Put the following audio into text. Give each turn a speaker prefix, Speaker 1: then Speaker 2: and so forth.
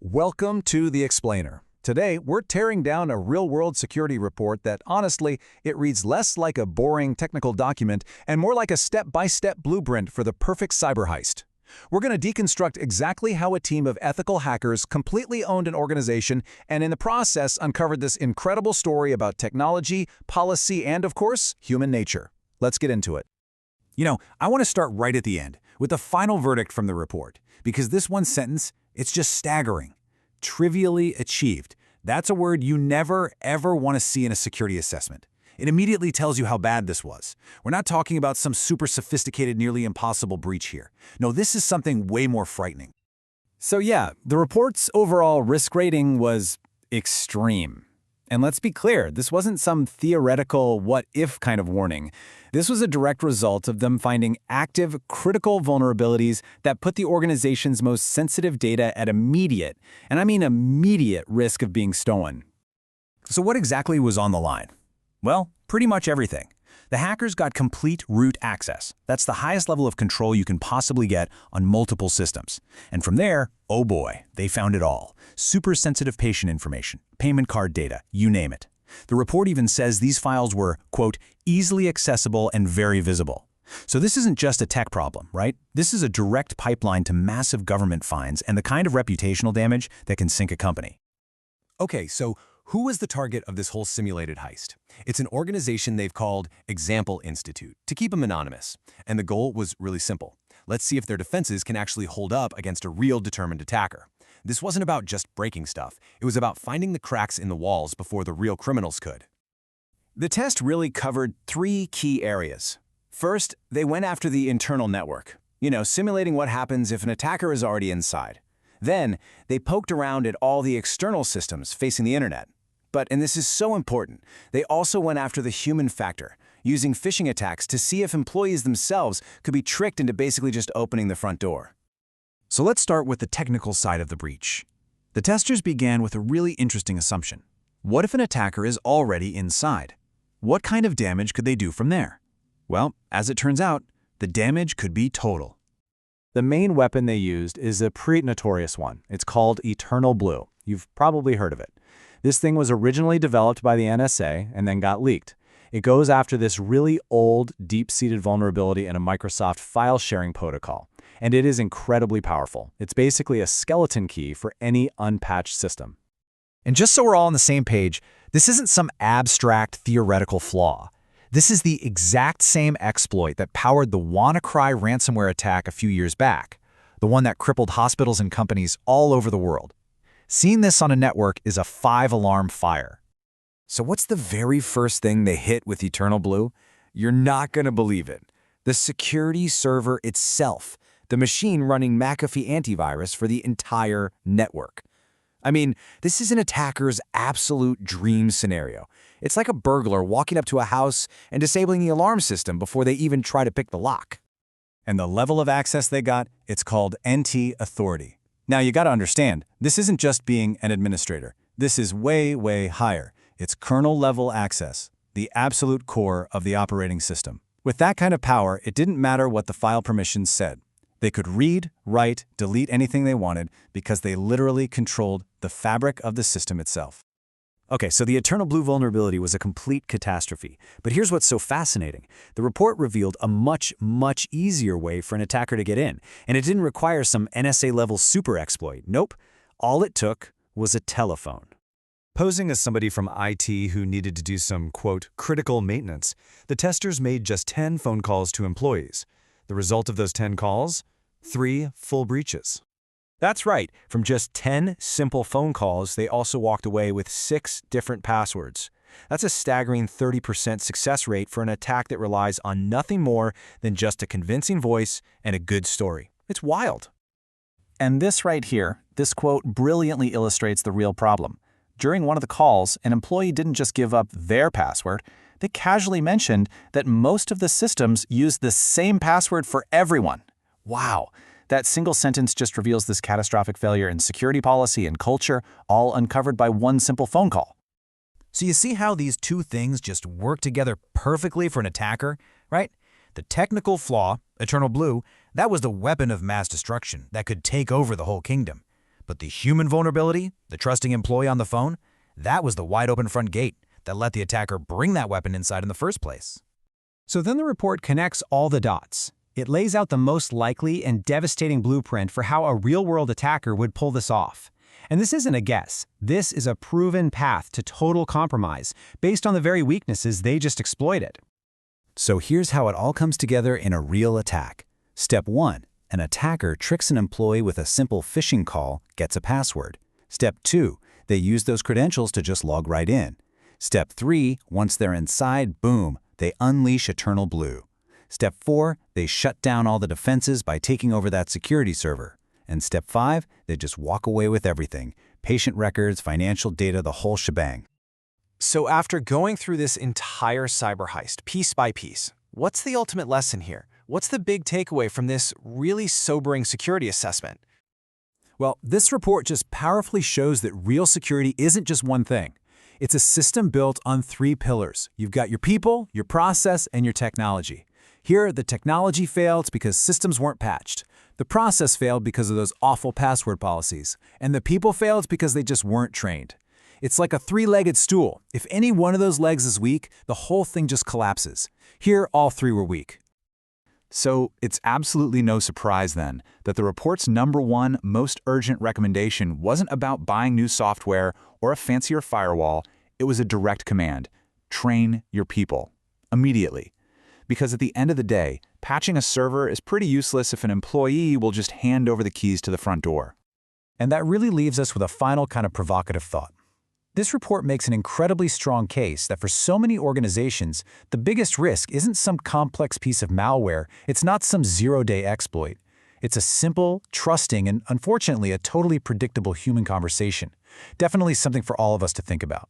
Speaker 1: Welcome to The Explainer. Today, we're tearing down a real-world security report that, honestly, it reads less like a boring technical document and more like a step-by-step blueprint for the perfect cyber heist. We're going to deconstruct exactly how a team of ethical hackers completely owned an organization and in the process uncovered this incredible story about technology, policy, and, of course, human nature. Let's get into it. I want to start right at the end, with the final verdict from the report, because this one sentence, it's just staggering. Trivially achieved. That's a word you never, ever want to see in a security assessment. It immediately tells you how bad this was. We're not talking about some super sophisticated, nearly impossible breach here. No, this is something way more frightening.
Speaker 2: So yeah, the report's overall risk rating was extreme. And let's be clear, this wasn't some theoretical what-if kind of warning. This was a direct result of them finding active, critical vulnerabilities that put the organization's most sensitive data at immediate, and I mean immediate, risk of being stolen.
Speaker 1: So what exactly was on the line? Well, pretty much everything. The hackers got complete root access. That's the highest level of control you can possibly get on multiple systems. And from there, oh boy, they found it all. Super sensitive patient information, payment card data, you name it. The report even says these files were, quote, easily accessible and very visible. So this isn't just a tech problem, right? This is a direct pipeline to massive government fines and the kind of reputational damage that can sink a company.
Speaker 3: Okay, so who was the target of this whole simulated heist? It's an organization they've called Example Institute, to keep them anonymous. And the goal was really simple. Let's see if their defenses can actually hold up against a real determined attacker. This wasn't about just breaking stuff. It was about finding the cracks in the walls before the real criminals could.
Speaker 1: The test really covered three key areas. First, they went after the internal network, simulating what happens if an attacker is already inside. Then, they poked around at all the external systems facing the internet. But, and this is so important, they also went after the human factor, using phishing attacks to see if employees themselves could be tricked into basically just opening the front door. So let's start with the technical side of the breach. The testers began with a really interesting assumption. What if an attacker is already inside? What kind of damage could they do from there? Well, as it turns out, the damage could be total.
Speaker 2: The main weapon they used is a pretty notorious one. It's called Eternal Blue. You've probably heard of it. This thing was originally developed by the NSA and then got leaked. It goes after this really old, deep-seated vulnerability in a Microsoft file sharing protocol. And it is incredibly powerful. It's basically a skeleton key for any unpatched system.
Speaker 1: And just so we're all on the same page, this isn't some abstract theoretical flaw. This is the exact same exploit that powered the WannaCry ransomware attack a few years back, the one that crippled hospitals and companies all over the world. Seeing this on a network is a 5-alarm fire. So what's the very first thing they hit with Eternal Blue? You're not going to believe it. The security server itself, the machine running McAfee antivirus for the entire network. I mean, this is an attacker's absolute dream scenario. It's like a burglar walking up to a house and disabling the alarm system before they even try to pick the lock. And the level of access they got, it's called NT Authority. Now you gotta understand, this isn't just being an administrator. This is way, way higher. It's kernel-level access, the absolute core of the operating system. With that kind of power, it didn't matter what the file permissions said. They could read, write, delete anything they wanted because they literally controlled the fabric of the system itself. Okay, so the Eternal Blue vulnerability was a complete catastrophe. But here's what's so fascinating. The report revealed a much, much easier way for an attacker to get in. And it didn't require some NSA-level super exploit. Nope. All it took was a telephone.
Speaker 3: Posing as somebody from IT who needed to do some, quote, critical maintenance, the testers made just 10 phone calls to employees. The result of those 10 calls? 3 full breaches.
Speaker 1: That's right. From just 10 simple phone calls, they also walked away with 6 different passwords. That's a staggering 30% success rate for an attack that relies on nothing more than just a convincing voice and a good story. It's wild.
Speaker 2: And this right here, this quote brilliantly illustrates the real problem. During one of the calls, an employee didn't just give up their password. They casually mentioned that most of the systems use the same password for everyone. Wow. That single sentence just reveals this catastrophic failure in security policy and culture, all uncovered by one simple phone call.
Speaker 1: So you see how these two things just work together perfectly for an attacker, right? The technical flaw, Eternal Blue, that was the weapon of mass destruction that could take over the whole kingdom. But the human vulnerability, the trusting employee on the phone, that was the wide-open front gate that let the attacker bring that weapon inside in the first place.
Speaker 4: So then the report connects all the dots. It lays out the most likely and devastating blueprint for how a real-world attacker would pull this off. And this isn't a guess. This is a proven path to total compromise based on the very weaknesses they just exploited.
Speaker 1: So here's how it all comes together in a real attack. Step 1. An attacker tricks an employee with a simple phishing call, gets a password. Step 2. They use those credentials to just log right in. Step 3. Once they're inside, boom, they unleash Eternal Blue. Step 4. They shut down all the defenses by taking over that security server. And Step 5. They just walk away with everything. Patient records, financial data, the whole shebang.
Speaker 2: So after going through this entire cyber heist, piece by piece, what's the ultimate lesson here? What's the big takeaway from this really sobering security assessment?
Speaker 1: Well, this report just powerfully shows that real security isn't just one thing. It's a system built on 3 pillars. You've got your people, your process, and your technology. Here, the technology failed because systems weren't patched. The process failed because of those awful password policies. And the people failed because they just weren't trained. It's like a 3-legged stool. If any one of those legs is weak, the whole thing just collapses. Here, all 3 were weak.
Speaker 5: So it's absolutely no surprise then that the report's #1 most urgent recommendation wasn't about buying new software or a fancier firewall. It was a direct command: train your people immediately. Because at the end of the day, patching a server is pretty useless if an employee will just hand over the keys to the front door.
Speaker 4: And that really leaves us with a final kind of provocative thought. This report makes an incredibly strong case that for so many organizations, the biggest risk isn't some complex piece of malware, it's not some zero-day exploit. It's a simple, trusting, and unfortunately a totally predictable human conversation. Definitely something for all of us to think about.